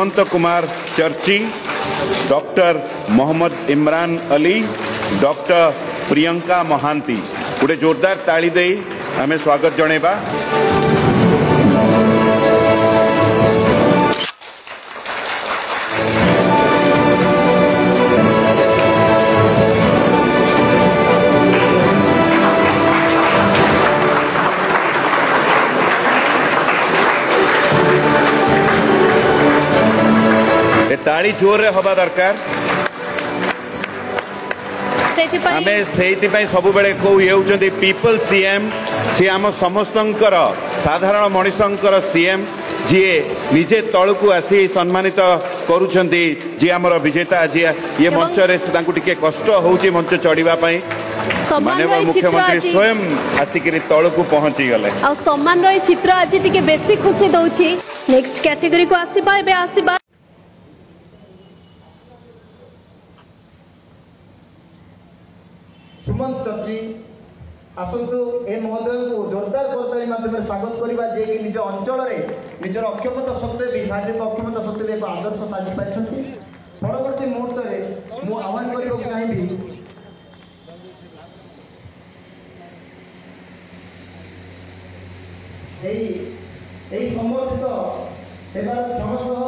हेमंत कुमार चर्ची, doctor Mohammad Imran Ali, doctor Priyanka Mahanti. गोटे जोरदार ताली दे आमे स्वागत जणेबा। ताली जोर हवा दरकार। आमे सब बेले कहूँ पीपल सीएम सी आम समस्तंकर साधारण मनीषंकर सीएम जी निजे तल को आसी सम्मानित करुछंती जी आमर विजेता जी ये मंच रे टिके कष्ट होउची मंच चढ़ीबा पई माननीय मुख्यमंत्री स्वयं आसिक तल को पहुंची गले आ सम्मान रो चित्र आज टिके बेसी खुशी दउची। नेक्स्ट कैटेगरी को आसीबा एबे आसीबा सुमन चर्ची आसतु ए महोदय को जोरदार करताली माध्यम स्वागत करवा जे कि निज अंचल निजर अक्षमता सत्वे भी शारीरिक अक्षमता सत्वे भी एक आदर्श साजी पारिछथि। परवर्ती मुहूर्त में मु आह्वान करबा चाहिबी एई समर्थित हेबार क्रमशः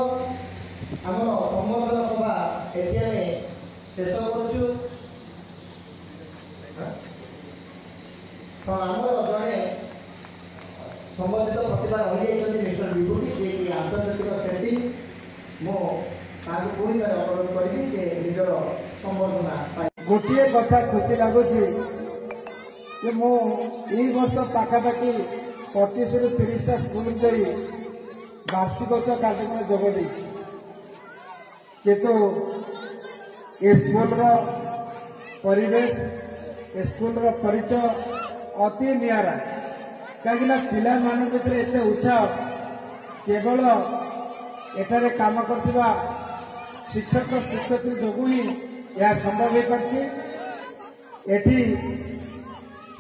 आमर संबर्धना सभा एतिया में शेष करछु। तो आमर जड़े संबंधित प्रतिभा रही मिस्टर विभूति जे कि आंतर्जातिक सेल्फी पुणी अनुरोध करी से निजर संबर्धना गोटे कथा खुशी लगुच मु वर्ष पाखापाखि 25 ରୁ 30टा स्कूल जाई वार्षिकोत्सव कार्यक्रम जोग दे किंतु ए स्कूल परिवेश स्कूल परिचय अति निरा कहीं पिला मान भर एत उत्साह केवल एठारे काम करथिबा शिक्षक शिक्षयित्री जोगु ही यह संभव हो पार्टी। एठी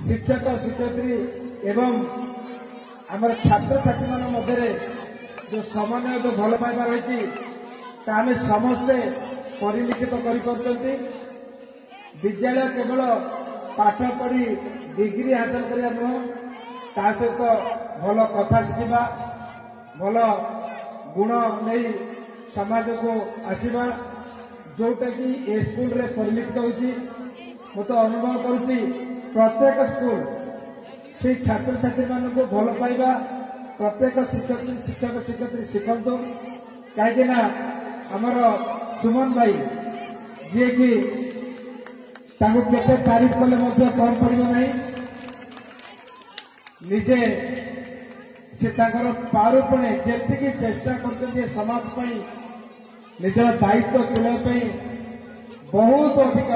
शिक्षक शिक्षयित्री एवं आमर छात्र छात्री मान मध्य जो समन्वय जो भल पाइबा रही आम समस्ते परिलिखित कर विद्यालय केवल पाठ पढ़ी डिग्री हासिल करवा नुह ता सहित भल कथा शिखा भल गुण नहीं समाज को आसवा जोटा कि ए स्कूल रे परिलिखित हो तो अनुभव करुच्ची प्रत्येक स्कूल से छात्र छात्री मान को भल पाइबा प्रत्येक शिक्षक शिक्षयित्री शिखतु कहीं आमर सुमन भाई जी कि केते तारीफ कले कम पड़ो ना निजे से पारुपणे जी चेष्टा कर समाज निजर दायित्व तुलना बहुत अधिक